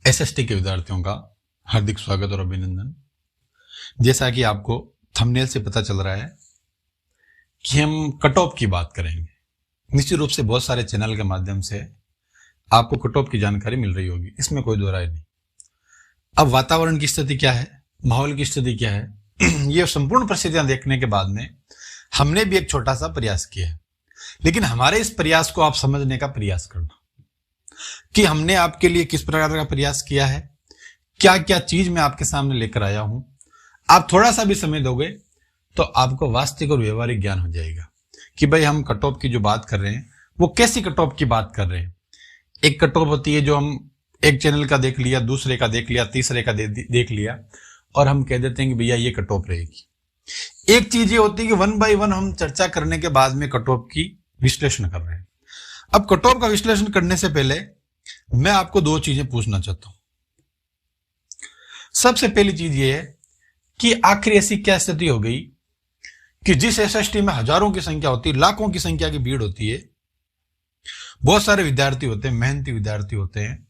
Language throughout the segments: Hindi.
एसएसटी के विद्यार्थियों का हार्दिक स्वागत और अभिनंदन। जैसा कि आपको थंबनेल से पता चल रहा है कि हम कट ऑफ की बात करेंगे। निश्चित रूप से बहुत सारे चैनल के माध्यम से आपको कट ऑफ की जानकारी मिल रही होगी, इसमें कोई दो राय नहीं। अब वातावरण की स्थिति क्या है, माहौल की स्थिति क्या है, ये संपूर्ण परिस्थितियां देखने के बाद में हमने भी एक छोटा सा प्रयास किया है। लेकिन हमारे इस प्रयास को आप समझने का प्रयास करना कि हमने आपके लिए किस प्रकार का प्रयास किया है, क्या क्या चीज मैं आपके सामने लेकर आया हूं। आप थोड़ा सा भी समय दोगे तो आपको वास्तविक और व्यवहारिक ज्ञान हो जाएगा कि भाई हम कट ऑफ की जो बात कर रहे हैं वो कैसी कट ऑफ की बात कर रहे हैं। एक कट ऑफ होती है जो हम एक चैनल का देख लिया, दूसरे का देख लिया, तीसरे का देख लिया और हम कह देते हैं कि भैया ये कट ऑफ रहेगी। एक चीज ये होती है कि 1 बाय 1 हम चर्चा करने के बाद में कट ऑफ की विश्लेषण कर रहे हैं। अब कट ऑफ का विश्लेषण करने से पहले मैं आपको दो चीजें पूछना चाहता हूं। सबसे पहली चीज ये है कि आखिर ऐसी क्या स्थिति हो गई कि जिस एसएसटी में हजारों की संख्या होती है, लाखों की संख्या की भीड़ होती है, बहुत सारे विद्यार्थी होते हैं, मेहनती विद्यार्थी होते हैं,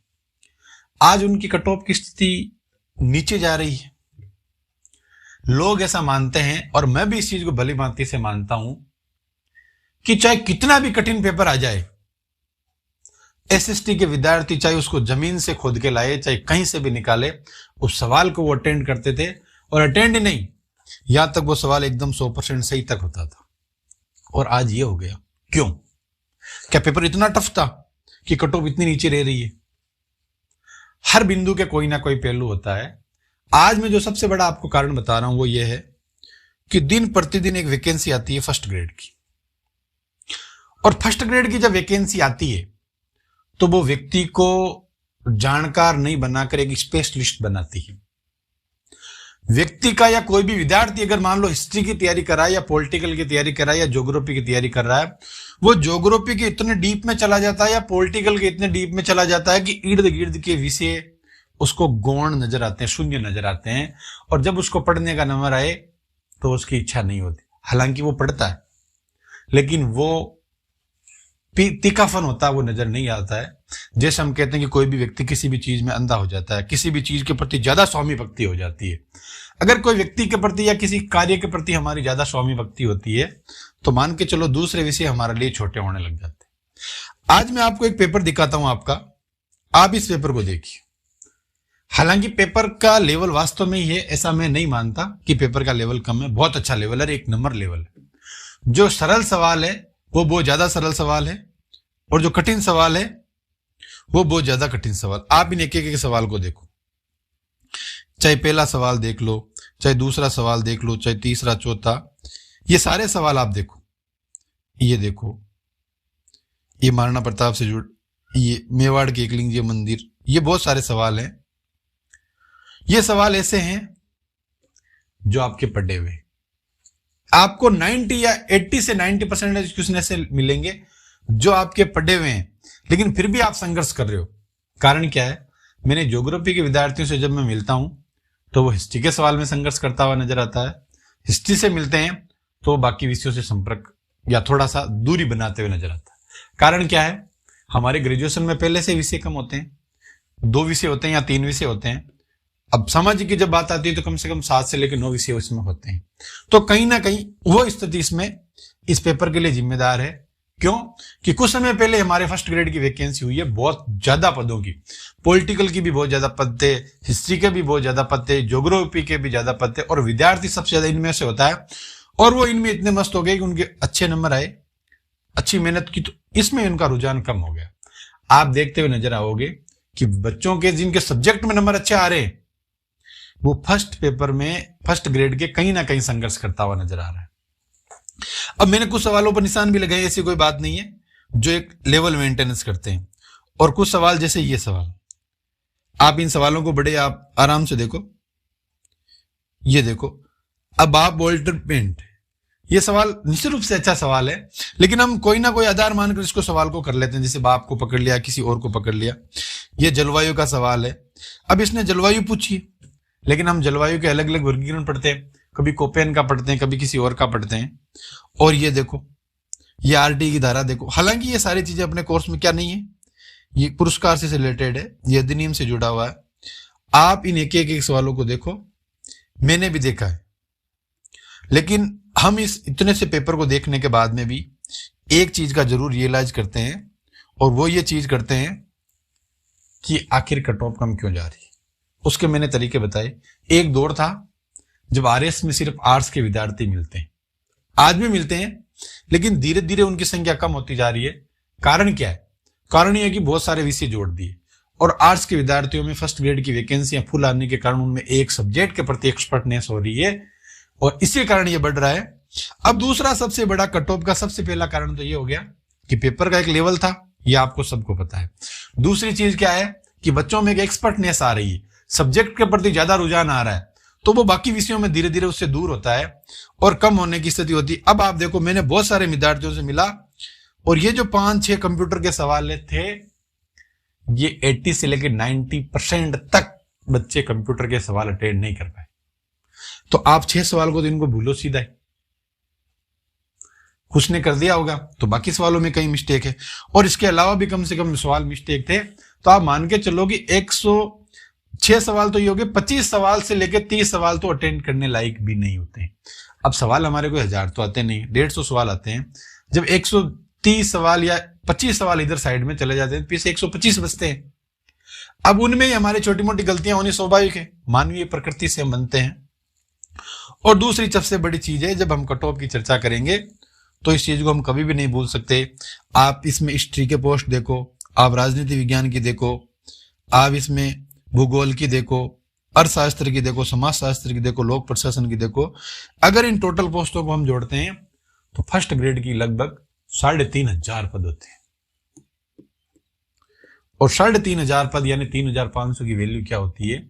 आज उनकी कट ऑफ की स्थिति नीचे जा रही है। लोग ऐसा मानते हैं और मैं भी इस चीज को भली भांति से मानता हूं कि चाहे कितना भी कठिन पेपर आ जाए, एसएसटी के विद्यार्थी चाहे उसको जमीन से खोद के लाए, चाहे कहीं से भी निकाले, उस सवाल को वो अटेंड करते थे। और अटेंड नहीं, यहां तक वो सवाल एकदम 100% सही तक होता था। और आज ये हो गया, क्यों? क्या पेपर इतना टफ था कि कट ऑफ इतनी नीचे रह रही है? हर बिंदु के कोई ना कोई पहलू होता है। आज मैं जो सबसे बड़ा आपको कारण बता रहा हूं वो ये है कि दिन प्रतिदिन एक वैकेंसी आती है फर्स्ट ग्रेड की, और फर्स्ट ग्रेड की जब वैकेंसी आती है तो वो व्यक्ति को जानकार नहीं बनाकर एक स्पेशलिस्ट बनाती है। व्यक्ति का या कोई भी विद्यार्थी अगर मान लो हिस्ट्री की तैयारी कर रहा है या पॉलिटिकल की तैयारी कर रहा है या ज्योग्राफी की तैयारी कर रहा है, वो ज्योग्राफी के इतने डीप में चला जाता है या पॉलिटिकल के इतने डीप में चला जाता है कि इर्द गिर्द के विषय उसको गौण नजर आते हैं, शून्य नजर आते हैं। और जब उसको पढ़ने का नंबर आए तो उसकी इच्छा नहीं होती। हालांकि वो पढ़ता है लेकिन वो तीखापन होता है वो नजर नहीं आता है। जैसे हम कहते हैं कि कोई भी व्यक्ति किसी भी चीज में अंधा हो जाता है, किसी भी चीज के प्रति ज्यादा स्वामी भक्ति हो जाती है। अगर कोई व्यक्ति के प्रति या किसी कार्य के प्रति हमारी ज्यादा स्वामी भक्ति होती है तो मान के चलो दूसरे विषय हमारे लिए छोटे होने लग जाते हैं। आज मैं आपको एक पेपर दिखाता हूं आपका, आप इस पेपर को देखिए। हालांकि पेपर का लेवल वास्तव में ही है, ऐसा मैं नहीं मानता कि पेपर का लेवल कम है। बहुत अच्छा लेवल है, एक नंबर लेवल है। जो सरल सवाल है वो बहुत ज्यादा सरल सवाल है और जो कठिन सवाल है वो बहुत ज्यादा कठिन सवाल। आप इन एक एक सवाल को देखो, चाहे पहला सवाल देख लो, चाहे दूसरा सवाल देख लो, चाहे तीसरा चौथा, ये सारे सवाल आप देखो। ये देखो, ये महाराणा प्रताप से जुड़, ये मेवाड़ के एकलिंगजी मंदिर, ये बहुत सारे सवाल हैं। ये सवाल ऐसे हैं जो आपके पढ़े हुए, आपको 90 या 80 से 90% क्वेश्चन ऐसे मिलेंगे जो आपके पढ़े हुए हैं, लेकिन फिर भी आप संघर्ष कर रहे हो। कारण क्या है? मैंने ज्योग्राफी के विद्यार्थियों से जब मैं मिलता हूं तो वो हिस्ट्री के सवाल में संघर्ष करता हुआ नजर आता है। हिस्ट्री से मिलते हैं तो बाकी विषयों से संपर्क या थोड़ा सा दूरी बनाते हुए नजर आता है। कारण क्या है? हमारे ग्रेजुएशन में पहले से विषय कम होते हैं, 2 विषय होते हैं या 3 विषय होते हैं। अब सामाजिक की जब बात आती है तो कम से कम 7 से लेकर 9 विषय उसमें होते हैं। तो कहीं ना कहीं वो स्थिति इसमें इस पेपर के लिए जिम्मेदार है। क्यों? कि कुछ समय पहले हमारे फर्स्ट ग्रेड की वैकेंसी हुई है, बहुत ज्यादा पदों की। पॉलिटिकल की भी बहुत ज्यादा पद थे, हिस्ट्री के भी बहुत ज्यादा पद थे, ज्योग्राफी के भी ज्यादा पद थे, और विद्यार्थी सबसे ज्यादा इनमें से होता है। और वो इनमें इतने मस्त हो गए कि उनके अच्छे नंबर आए, अच्छी मेहनत की, तो इसमें उनका रुझान कम हो गया। आप देखते हुए नजर आओगे कि बच्चों के जिनके सब्जेक्ट में नंबर अच्छे आ रहे हैं वो फर्स्ट पेपर में फर्स्ट ग्रेड के कहीं ना कहीं संघर्ष करता हुआ नजर आ रहा है। अब मैंने कुछ सवालों पर निशान भी लगाए, ऐसी कोई बात नहीं है, जो एक लेवल मेंटेनेंस करते हैं। और कुछ सवाल जैसे ये सवाल, आप इन सवालों को बड़े आप आराम से देखो। ये देखो, अब आप वॉल्टर पेंट, ये सवाल निश्चित रूप से अच्छा सवाल है, लेकिन हम कोई ना कोई आधार मानकर इसको सवाल को कर लेते हैं। जैसे बाप को पकड़ लिया, किसी और को पकड़ लिया। ये जलवायु का सवाल है। अब इसने जलवायु पूछी, लेकिन हम जलवायु के अलग अलग वर्गीकरण पढ़ते हैं, कभी कोपेन का पढ़ते हैं, कभी किसी और का पढ़ते हैं। और ये देखो, ये आरटी की धारा देखो। हालांकि ये सारी चीजें अपने कोर्स में क्या नहीं है, ये पुरस्कार से रिलेटेड है, ये अधिनियम से जुड़ा हुआ है। आप इन एक एक सवालों को देखो, मैंने भी देखा है, लेकिन हम इस इतने से पेपर को देखने के बाद में भी एक चीज का जरूर रियलाइज करते हैं, और वो ये चीज करते हैं कि आखिर कट ऑफ कम क्यों जा रही है। उसके मैंने तरीके बताए। एक दौर था जब आरएस में सिर्फ आर्ट्स के विद्यार्थी मिलते हैं, आज भी मिलते हैं, लेकिन धीरे धीरे उनकी संख्या कम होती जा रही है। कारण क्या है? कारण यह है कि बहुत सारे विषय जोड़ दिए, और आर्ट्स के विद्यार्थियों में फर्स्ट ग्रेड की वैकेंसियां फुल आने के कारण उनमें एक सब्जेक्ट के प्रति एक्सपर्टनेस हो रही है, और इसी कारण ये बढ़ रहा है। अब दूसरा सबसे बड़ा कट ऑफ का सबसे पहला कारण तो ये हो गया कि पेपर का एक लेवल था, ये आपको सबको पता है। दूसरी चीज क्या है कि बच्चों में एक एक्सपर्टनेस आ रही है, सब्जेक्ट के प्रति ज्यादा रुझान आ रहा है, तो वो बाकी विषयों में धीरे धीरे उससे दूर होता है और कम होने की स्थिति होती है। अब आप देखो, मैंने बहुत सारे विद्यार्थियों से मिला, और ये जो 5-6 कंप्यूटर के सवाल थे, ये 80 से लेकर 90% तक बच्चे कंप्यूटर के सवाल अटेंड नहीं कर पाए। तो आप 6 सवाल को तो इनको भूलो सीधा ही, कुछ ने कर दिया होगा तो बाकी सवालों में कई मिस्टेक है, और इसके अलावा भी कम से कम सवाल मिस्टेक थे। तो आप मान के चलो कि 106 सवाल तो ये हो गए, 25 सवाल से लेकर 30 सवाल तो अटेंड करने लायक भी नहीं होते हैं। अब सवाल हमारे को 1000 तो आते नहीं, 150 सवाल आते हैं। जब 130 सवाल या 25 सवाल इधर साइड में चले जाते हैं, पीछे 125 बचते हैं। अब उनमें ही हमारी छोटी मोटी गलतियां होनी स्वाभाविक है, मानवीय प्रकृति से हम बनते हैं। और दूसरी सबसे बड़ी चीज है, जब हम कट ऑफ की चर्चा करेंगे तो इस चीज को हम कभी भी नहीं भूल सकते। आप इसमें हिस्ट्री के पोस्ट देखो, आप राजनीति विज्ञान की देखो, आप इसमें भूगोल की देखो, अर्थशास्त्र की देखो, समाजशास्त्र की देखो, लोक प्रशासन की देखो। अगर इन टोटल पोस्टों को हम जोड़ते हैं तो फर्स्ट ग्रेड की लगभग 3500 पद होते हैं, और 3500 पद यानी 3500 की वैल्यू क्या होती है,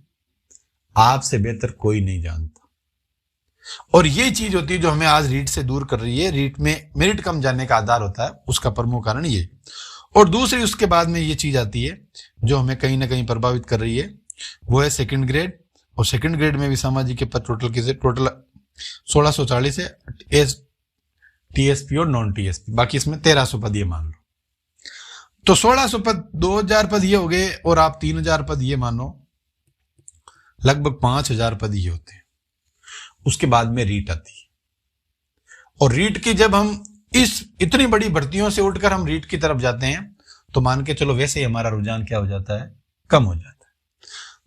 आपसे बेहतर कोई नहीं जानता। और ये चीज होती है जो हमें आज रीट से दूर कर रही है। रीट में मेरिट कम जाने का आधार होता है, उसका प्रमुख कारण ये। और दूसरी उसके बाद में ये चीज आती है जो हमें कहीं ना कहीं प्रभावित कर रही है, वो है सेकंड ग्रेड। और सेकंड ग्रेड में भी सामाजिक के पद टोटल 1640 है, टीएसपी और नॉन टीएसपी, बाकी इसमें 1300 पद ये मान लो। तो 1600 पद, 2000 पद ये हो गए, और आप 3000 पद ये मानो, लगभग 5000 पद ये होते हैं। उसके बाद में रीट आती है, और रीट की जब हम इस इतनी बड़ी भर्तियों से उठकर हम रीट की तरफ जाते हैं, तो मान के चलो वैसे ही हमारा रुझान क्या हो जाता है, कम हो जाता है।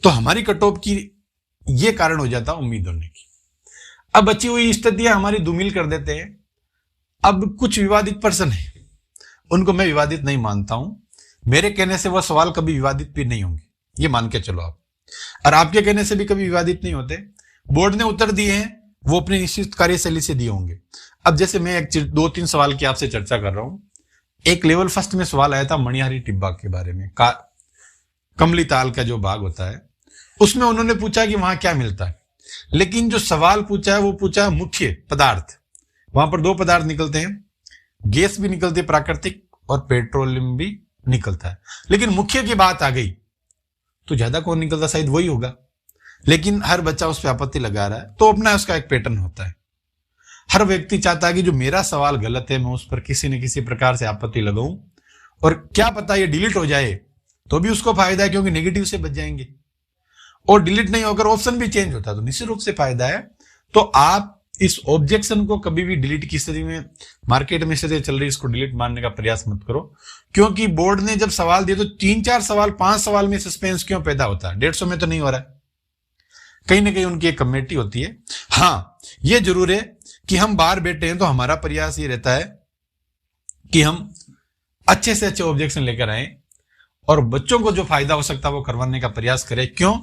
तो हमारी कट ऑफ की ये कारण हो जाता है उम्मीद होने की। अब बची हुई स्थितियां हमारी धूमिल कर देते हैं। अब कुछ विवादित पर्सन है, उनको मैं विवादित नहीं मानता हूं, मेरे कहने से वह सवाल कभी विवादित भी नहीं होंगे, ये मान के चलो आप, और आपके कहने से भी कभी विवादित नहीं होते। बोर्ड ने उत्तर दिए हैं, वो अपनी निश्चित कार्यशैली से दिए होंगे। अब जैसे मैं 2-3 सवाल की आपसे चर्चा कर रहा हूं। एक लेवल फर्स्ट में सवाल आया था मणिहारी टिब्बा के बारे में, कमली ताल का जो भाग होता है, उसमें उन्होंने पूछा कि वहां क्या मिलता है, लेकिन जो सवाल पूछा है वो पूछा है मुख्य पदार्थ। वहां पर 2 पदार्थ निकलते हैं, गैस भी निकलती है प्राकृतिक, और पेट्रोलियम भी निकलता है। लेकिन मुख्य की बात आ गई तो ज्यादा कौन निकलता, शायद वही होगा, लेकिन हर बच्चा उस पर आपत्ति लगा रहा है। तो अपना उसका एक पैटर्न होता है, हर व्यक्ति चाहता है कि जो मेरा सवाल गलत है मैं उस पर किसी न किसी प्रकार से आपत्ति लगाऊं, और क्या पता ये डिलीट हो जाए तो भी उसको फायदा है, क्योंकि नेगेटिव से बच जाएंगे। और डिलीट नहीं होकर ऑप्शन भी चेंज होता है तो निश्चित रूप से फायदा है। तो आप इस ऑब्जेक्शन को कभी भी डिलीट की स्थिति में, मार्केट में स्थिति चल रही, इसको डिलीट मारने का प्रयास मत करो, क्योंकि बोर्ड ने जब सवाल दिए तो 3-4 सवाल, 5 सवाल में सस्पेंस क्यों पैदा होता है, 150 में तो नहीं हो रहा है। कहीं ना कहीं उनकी एक कमेटी होती है। हाँ, ये जरूर है कि हम बाहर बैठे हैं तो हमारा प्रयास ये रहता है कि हम अच्छे से अच्छे ऑब्जेक्शन लेकर आए, और बच्चों को जो फायदा हो सकता है वो करवाने का प्रयास करें। क्यों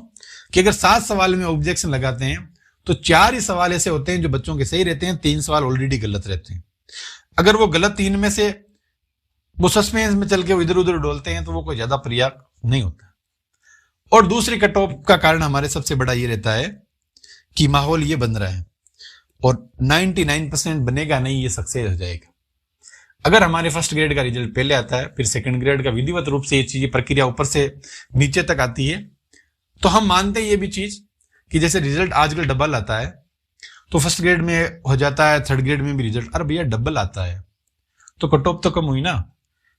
कि अगर 7 सवाल में ऑब्जेक्शन लगाते हैं तो 4 ही सवाल ऐसे होते हैं जो बच्चों के सही रहते हैं, 3 सवाल ऑलरेडी गलत रहते हैं। अगर वो गलत 3 में से वो सस्पेंस में चल के इधर उधर डोलते हैं तो वो कोई ज्यादा पर्याप्त नहीं होता। और दूसरी कट ऑफ का कारण हमारे सबसे बड़ा ये रहता है कि माहौल ये बन रहा है, और 99% बनेगा नहीं, ये सक्सेस हो जाएगा। अगर हमारे फर्स्ट ग्रेड का रिजल्ट पहले आता है, फिर सेकंड ग्रेड का विधिवत रूप से ये चीज प्रक्रिया ऊपर से नीचे तक आती है, तो हम मानते हैं ये भी चीज कि जैसे रिजल्ट आजकल डबल आता है, तो फर्स्ट ग्रेड में हो जाता है, थर्ड ग्रेड में भी रिजल्ट, अरे भैया डबल आता है तो कट ऑफ तो कम हुई ना।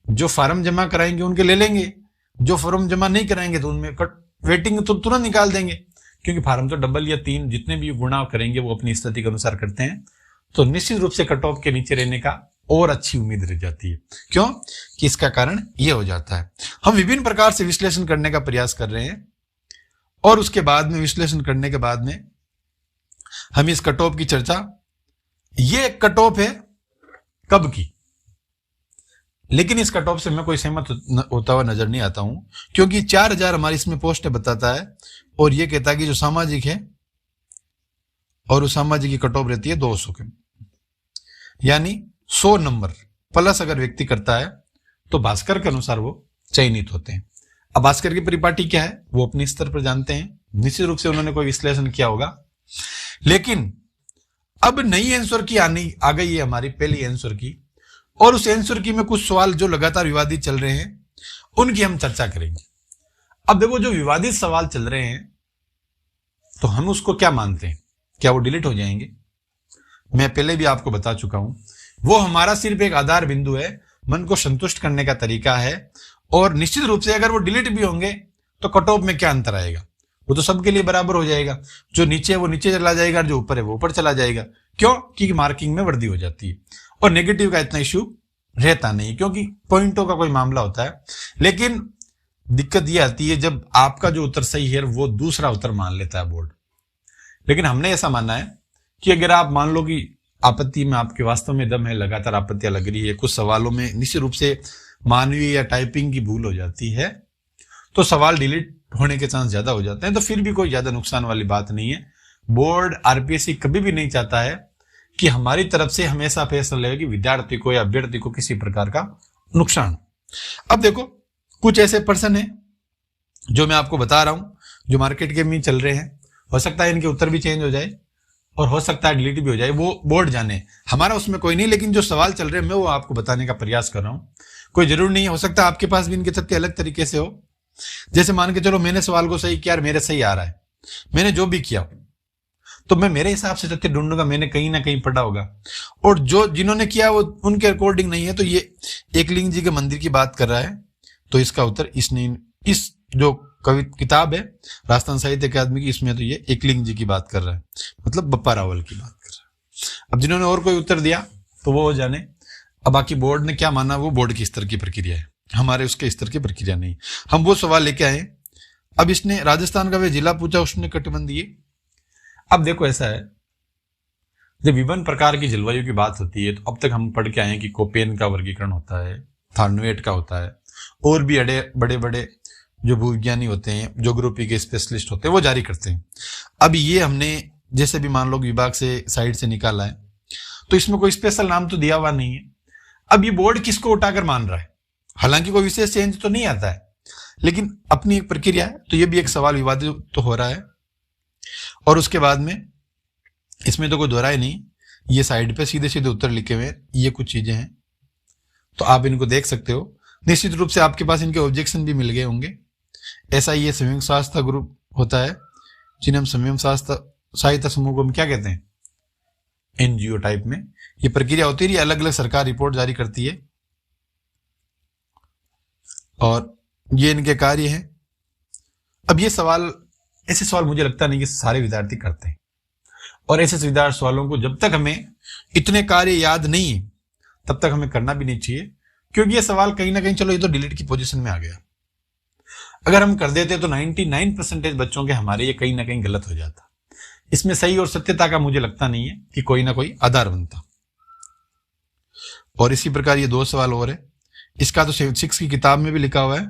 जो फॉर्म जमा कराएंगे उनके ले लेंगे, जो फॉर्म जमा नहीं कराएंगे तो उनमें वेटिंग तो तुरंत निकाल देंगे, क्योंकि फार्म तो डबल या 3 जितने भी गुणा करेंगे वो अपनी स्थिति के अनुसार करते हैं। तो निश्चित रूप से कट ऑफ के नीचे रहने का और अच्छी उम्मीद रह जाती है। क्यों? कि इसका कारण ये हो जाता है। हम विभिन्न प्रकार से विश्लेषण करने का प्रयास कर रहे हैं और उसके बाद में विश्लेषण करने के बाद में हम इस कट ऑफ की चर्चा, ये कट ऑफ है कब की, लेकिन इस कट ऑफ से मैं कोई सहमत होता हुआ नजर नहीं आता हूं, क्योंकि 4000 हमारी इसमें पोस्ट बताता है और ये कहता है कि जो सामाजिक है और उस सामाजिक की कट ऑफ रहती है 200 के, यानी 100 नंबर प्लस अगर व्यक्ति करता है तो भास्कर के अनुसार वो चयनित होते हैं। अब भास्कर की परिपाटी क्या है वो अपने स्तर पर जानते हैं, निश्चित रूप से उन्होंने कोई विश्लेषण किया होगा। लेकिन अब नई आंसर की आ गई है हमारी पहली आंसर की, और उस आंसर की में कुछ सवाल जो लगातार विवादित चल रहे हैं उनकी हम चर्चा करेंगे। अब देखो, जो विवादित सवाल चल रहे हैं तो हम उसको क्या मानते हैं, क्या वो डिलीट हो जाएंगे? मैं पहले भी आपको बता चुका हूं, वो हमारा सिर्फ एक आधार बिंदु है, मन को संतुष्ट करने का तरीका है, और निश्चित रूप से अगर वो डिलीट भी होंगे तो कट ऑफ में क्या अंतर आएगा, वो तो सबके लिए बराबर हो जाएगा। जो नीचे है वो नीचे चला जाएगा, जो ऊपर है वो ऊपर चला जाएगा। क्यों? क्योंकि मार्किंग में वृद्धि हो जाती है और नेगेटिव का इतना इश्यू रहता नहीं, क्योंकि पॉइंटों का कोई मामला होता है। लेकिन दिक्कत ये आती है जब आपका जो उत्तर सही है वो दूसरा उत्तर मान लेता है बोर्ड। लेकिन हमने ऐसा मानना है कि अगर आप मान लो कि आपत्ति में आपके वास्तव में दम है, लगातार आपत्तियां लग रही है, कुछ सवालों में निश्चित रूप से मानवीय या टाइपिंग की भूल हो जाती है, तो सवाल डिलीट होने के चांस ज्यादा हो जाते हैं, तो फिर भी कोई ज्यादा नुकसान वाली बात नहीं है। बोर्ड आरपीएससी कभी भी नहीं चाहता है कि हमारी तरफ से हमेशा फैसला ले कि विद्यार्थी को या अभ्यर्थी को किसी प्रकार का नुकसान। अब देखो, कुछ ऐसे पर्सन है जो मैं आपको बता रहा हूं, जो मार्केट के में चल रहे हैं, हो सकता है इनके उत्तर भी चेंज हो जाए और हो सकता है डिलीट भी हो जाए, वो बोर्ड जाने, हमारा उसमें कोई नहीं। लेकिन जो सवाल चल रहे हैं मैं वो आपको बताने का प्रयास कर रहा हूं। कोई जरूर नहीं, हो सकता है आपके पास भी इनके तथ्य अलग तरीके से हो। जैसे मान के चलो मैंने सवाल को सही किया और मेरे सही आ रहा है, मैंने जो भी किया तो मैं मेरे हिसाब से तथ्य ढूंढूंगा, मैंने कहीं ना कहीं पढ़ा होगा, और जो जिन्होंने किया वो उनके अकॉर्डिंग नहीं है। तो ये एकलिंग जी के मंदिर की बात कर रहा है, तो इसका उत्तर इसने इस जो किताब है राजस्थान साहित्य अकादमी की, इसमें तो ये एकलिंग जी की बात कर रहा है, मतलब बप्पा रावल की बात कर रहा है। अब जिन्होंने और कोई उत्तर दिया तो वो जाने। अब बाकी बोर्ड ने क्या माना वो बोर्ड की स्तर की प्रक्रिया है, हमारे उसके स्तर की प्रक्रिया नहीं। हम वो सवाल लेके आए। अब इसने राजस्थान का वे जिला पूछा, उसने कटिबंध दिए। अब देखो, ऐसा है जब विभिन्न प्रकार की जलवायु की बात होती है तो अब तक हम पढ़ के आए हैं कि कोपेन का वर्गीकरण होता है, थार्नवेट का होता है, और भी बड़े बड़े जो भूविज्ञानी होते हैं, ज्योग्राफी के स्पेशलिस्ट होते हैं, वो जारी करते हैं। अब ये हमने जैसे भी मान लो विभाग से साइड से निकाला है, तो इसमें कोई स्पेशल नाम तो दिया हुआ नहीं है। अब ये बोर्ड किसको उठाकर मान रहा है, हालांकि कोई विशेष चेंज तो नहीं आता है, लेकिन अपनी एक प्रक्रिया है, तो ये भी एक सवाल विवादित तो हो रहा है। और उसके बाद में इसमें तो कोई दोहराई नहीं, ये साइड पे सीधे सीधे उत्तर लिखे हुए ये कुछ चीजें हैं, तो आप इनको देख सकते हो। निश्चित रूप से आपके पास इनके ऑब्जेक्शन भी मिल गए होंगे। ऐसा ये संयुक्त शास्त्र ग्रुप होता है, जिन्हें हम संयुक्त शास्त्र साहित्य समूह को हम क्या कहते हैं, एनजीओ टाइप में ये प्रक्रिया होती है। अलग अलग सरकार रिपोर्ट जारी करती है और ये इनके कार्य हैं। अब ये सवाल, ऐसे सवाल मुझे लगता नहीं कि सारे विद्यार्थी करते हैं, और ऐसे सवालों को जब तक हमें इतने कार्य याद नहीं है तब तक हमें करना भी नहीं चाहिए, क्योंकि ये सवाल कहीं ना कहीं, चलो ये तो डिलीट की पोजीशन में आ गया, अगर हम कर देते तो 99% बच्चों के हमारे ये कहीं ना कहीं गलत हो जाता। इसमें सही और सत्यता का मुझे लगता नहीं है कि कोई ना कोई आधार बनता। और इसी प्रकार ये 2 सवाल और है, इसका तो 6 की किताब में भी लिखा हुआ है,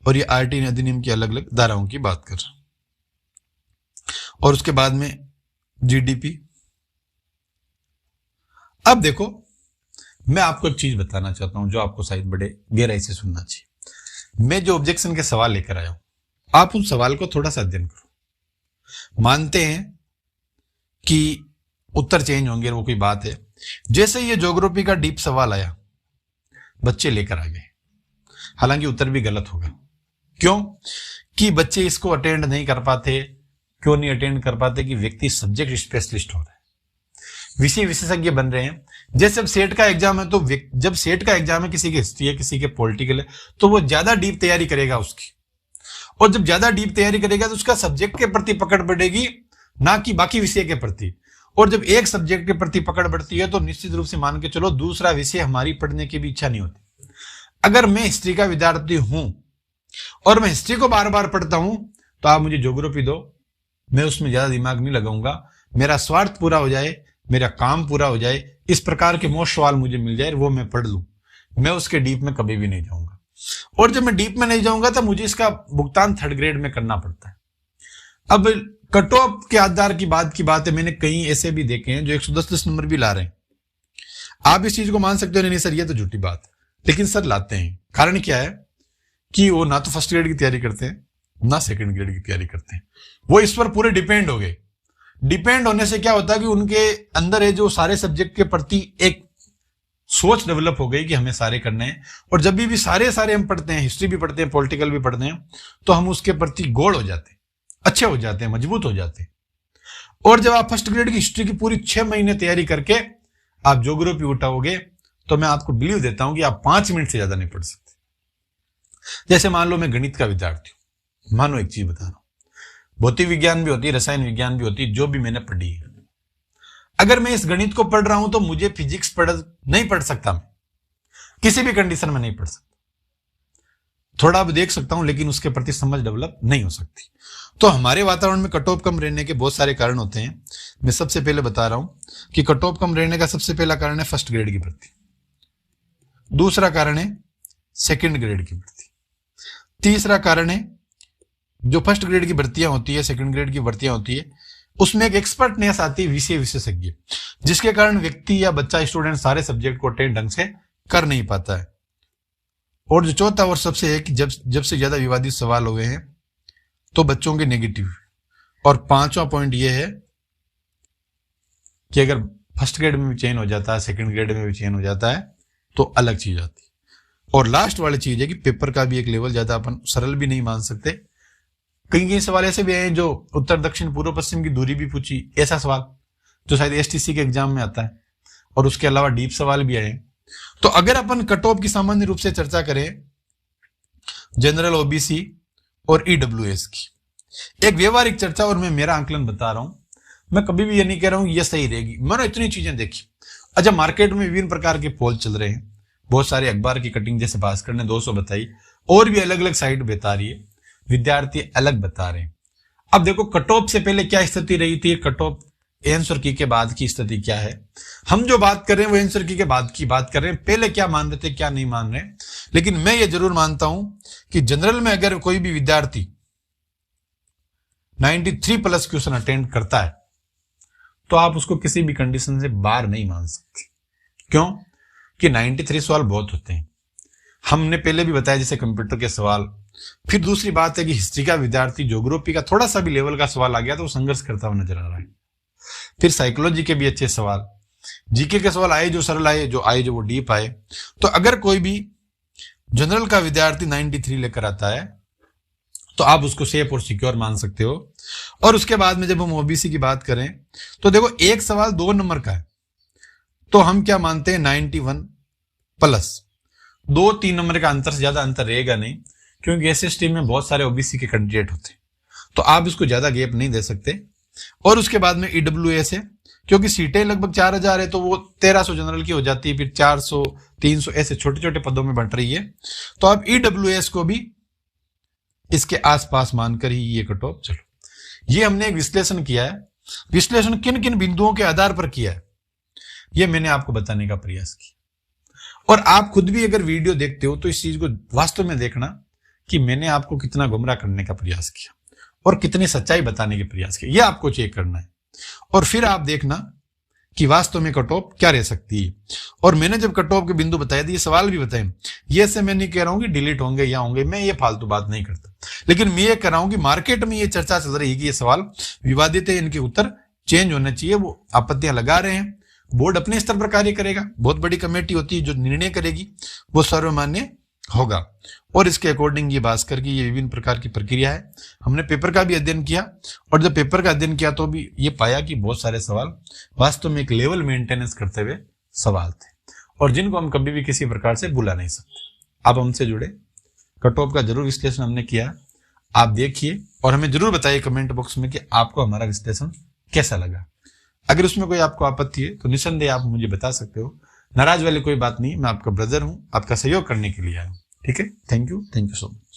और ये आरटी अधिनियम की अलग अलग धाराओं की बात कर रहा। और उसके बाद में जीडीपी। अब देखो, मैं आपको एक चीज बताना चाहता हूं जो आपको शायद बड़े गहराई से सुनना चाहिए। मैं जो ऑब्जेक्शन के सवाल लेकर आया हूं, आप उन सवाल को थोड़ा सा अध्ययन करो। मानते हैं कि उत्तर चेंज होंगे, वो कोई बात है। जैसे ये ज्योग्राफी का डीप सवाल आया, बच्चे लेकर आ गए, हालांकि उत्तर भी गलत होगा। क्यों? कि बच्चे इसको अटेंड नहीं कर पाते। क्यों नहीं अटेंड कर पाते? कि व्यक्ति सब्जेक्ट स्पेशलिस्ट हो रहा है, विषय विशेषज्ञ बन रहे हैं। जैसे अब सेट का एग्जाम है, तो जब सेट का एग्जाम है, किसी की हिस्ट्री है, किसी के पॉलिटिकल है, तो वो ज्यादा डीप तैयारी करेगा उसकी, और जब ज्यादा डीप तैयारी करेगा तो उसका सब्जेक्ट के प्रति पकड़ बढ़ेगी, ना कि बाकी विषय के प्रति। और जब एक सब्जेक्ट के प्रति पकड़ बढ़ती है तो निश्चित रूप से मान के चलो दूसरा विषय हमारी पढ़ने की भी इच्छा नहीं होती। अगर मैं हिस्ट्री का विद्यार्थी हूं और मैं हिस्ट्री को बार बार पढ़ता हूं तो आप मुझे ज्योग्राफी दो, मैं उसमें ज्यादा दिमाग नहीं लगाऊंगा, मेरा स्वार्थ पूरा हो जाए, मेरा काम पूरा हो जाए, इस प्रकार के मोस्ट सवाल मुझे मिल जाए वो मैं पढ़ लूं, मैं उसके डीप में कभी भी नहीं जाऊंगा। और जब मैं डीप में नहीं जाऊंगा तो मुझे इसका भुगतान थर्ड ग्रेड में करना पड़ता है। अब कट ऑफ के आधार की बात है, मैंने कई ऐसे भी देखे हैं जो 110 नंबर भी ला रहे हैं। आप इस चीज को मान सकते हो नहीं सर ये तो झूठी बात, लेकिन सर लाते हैं। कारण क्या है कि वो ना तो फर्स्ट ग्रेड की तैयारी करते हैं ना सेकंड ग्रेड की तैयारी करते हैं, वो इस पर पूरे डिपेंड हो गए। डिपेंड होने से क्या होता है कि उनके अंदर है जो सारे सब्जेक्ट के प्रति एक सोच डेवलप हो गई कि हमें सारे करने हैं। और जब भी सारे हम पढ़ते हैं, हिस्ट्री भी पढ़ते हैं, पॉलिटिकल भी पढ़ते हैं, तो हम उसके प्रति गोड़ हो जाते हैं, अच्छे हो जाते हैं, मजबूत हो जाते हैं। और जब आप फर्स्ट ग्रेड की हिस्ट्री की पूरी 6 महीने तैयारी करके आप ज्योग्राफी उठाओगे तो मैं आपको बिलीव देता हूं कि आप 5 मिनट से ज्यादा नहीं पढ़ सकते। जैसे मान लो मैं गणित का विद्यार्थी हूं, मानो एक चीज बता रहा हूं, भौतिक विज्ञान भी होती है, रसायन विज्ञान भी होती है, जो भी मैंने पढ़ी है। अगर मैं इस गणित को पढ़ रहा हूं तो मुझे फिजिक्स नहीं पढ़ सकता, मैं किसी भी कंडीशन में नहीं पढ़ सकता। थोड़ा अब देख सकता हूं लेकिन उसके प्रति समझ डेवलप नहीं हो सकती। तो हमारे वातावरण में कट ऑफ कम रहने के बहुत सारे कारण होते हैं। मैं सबसे पहले बता रहा हूं कि कट ऑफ कम रहने का सबसे पहला कारण है फर्स्ट ग्रेड की भर्ती, दूसरा कारण है सेकंड ग्रेड की भर्ती, तीसरा कारण है जो फर्स्ट ग्रेड की भर्तियां होती है, सेकंड ग्रेड की भर्तियां होती है, उसमें एक एक्सपर्टनेस आती है, विषय विशेषज्ञ, जिसके कारण व्यक्ति या बच्चा स्टूडेंट सारे सब्जेक्ट को अटेंड ढंग से कर नहीं पाता है। और जो चौथा और सबसे है कि जब से ज्यादा विवादित सवाल हो गए हैं तो बच्चों के नेगेटिव। और पांचवा पॉइंट ये है कि अगर फर्स्ट ग्रेड में भी चेंज हो जाता है, सेकंड ग्रेड में भी चेंज हो जाता है तो अलग चीज आती है। और लास्ट वाली चीज है कि पेपर का भी एक लेवल ज्यादा अपन सरल भी नहीं मान सकते। कई सवाल ऐसे भी आए जो उत्तर दक्षिण पूर्व पश्चिम की दूरी भी पूछी, ऐसा सवाल जो शायद एसटीसी के एग्जाम में आता है, और उसके अलावा डीप सवाल भी आए। तो अगर अपन कट ऑफ की सामान्य रूप से चर्चा करें जनरल ओबीसी और ईडब्ल्यूएस की, एक व्यवहारिक चर्चा, और मैं मेरा आंकलन बता रहा हूं, मैं कभी भी ये नहीं कह रहा हूं ये सही रहेगी, मैंने इतनी चीजें देखी। अच्छा, मार्केट में विभिन्न प्रकार के पोल चल रहे हैं, बहुत सारे अखबार की कटिंग जैसे भास्कर ने 200 बताई, और भी अलग अलग साइट बता रही है, विद्यार्थी अलग बता रहे हैं। अब देखो कट ऑफ से पहले क्या स्थिति रही थी, कट ऑफ आंसर की के बाद की स्थिति क्या है। हम जो बात कर रहे हैं वो आंसर की के बाद की बात कर रहे हैं, पहले क्या मान रहे थे क्या नहीं मान रहे। लेकिन मैं ये जरूर मानता हूं कि जनरल में अगर कोई भी विद्यार्थी 93+ क्वेश्चन अटेंड करता है तो आप उसको किसी भी कंडीशन से बाहर नहीं मान सकते। क्यों कि 93 सवाल बहुत होते हैं, हमने पहले भी बताया, जैसे कंप्यूटर के सवाल। फिर दूसरी बात है कि हिस्ट्री का विद्यार्थी ज्योग्राफी का थोड़ा सा भी लेवल का सवाल आ गया तो वो संघर्ष करता हुआ नजर आ रहा है। फिर साइकोलॉजी के भी अच्छे सवाल, जीके के सवाल आए जो सरल आए, जो वो डीप आए। तो अगर कोई भी जनरल का विद्यार्थी 93 लेकर आता है तो आप उसको सेफ और सिक्योर मान सकते हो। और उसके बाद में जब हम ओबीसी की बात करें तो देखो एक सवाल 2 नंबर का है तो हम क्या मानते हैं 91+, 2-3 नंबर का अंतर से ज्यादा अंतर रहेगा नहीं, क्योंकि एसएसटी में बहुत सारे ओबीसी के कैंडिडेट होते हैं तो आप इसको ज्यादा गैप नहीं दे सकते। और उसके बाद में ईडब्ल्यूएस है, क्योंकि सीटें लगभग 4000 है तो वो 1300 जनरल की हो जाती है, फिर 400 300 ऐसे छोटे छोटे पदों में बंट रही है। तो आप ईडब्ल्यूएस को भी इसके आसपास मानकर ही ये कट ऑफ चलो। ये हमने एक विश्लेषण किया है, विश्लेषण किन किन बिंदुओं के आधार पर किया है ये मैंने आपको बताने का प्रयास किया। और आप खुद भी अगर वीडियो देखते हो तो इस चीज को वास्तव में देखना कि मैंने आपको कितना गुमराह करने का प्रयास किया और कितनी सच्चाई बताने के प्रयास किया, यह आपको चेक करना है। और फिर आप देखना कि वास्तव में कट ऑफ क्या रह सकती है। और मैंने जब कट ऑफ के बिंदु बताए दिए, सवाल भी बताए, ये से मैं नहीं कह रहा हूं कि डिलीट होंगे या होंगे, मैं ये फालतू बात नहीं करता, लेकिन मैं ये कह रहा हूं कि मार्केट में ये चर्चा चल रही है कि ये सवाल विवादित है, इनके उत्तर चेंज होने चाहिए, वो आपत्तियां लगा रहे हैं। बोर्ड अपने स्तर पर कार्य करेगा, बहुत बड़ी कमेटी होती है जो निर्णय करेगी वो सर्वमान्य होगा। और इसके अकॉर्डिंग ये भास्कर की ये विभिन्न प्रकार की प्रक्रिया है। हमने पेपर का भी अध्ययन किया, और जब पेपर का अध्ययन किया तो भी ये पाया कि बहुत सारे सवाल वास्तव में एक लेवल मेंटेनेंस करते हुए सवाल थे, और जिनको हम कभी भी किसी प्रकार से भुला नहीं सकते। अब हमसे जुड़े, कट ऑफ का जरूर विश्लेषण हमने किया, आप देखिए और हमें जरूर बताइए कमेंट बॉक्स में कि आपको हमारा विश्लेषण कैसा लगा। अगर उसमें कोई आपको आपत्ति है तो निसंदेह आप मुझे बता सकते हो। नाराज वाली कोई बात नहीं, मैं आपका ब्रदर हूं, आपका सहयोग करने के लिए आया हूं। ठीक है, थैंक यू सो मच।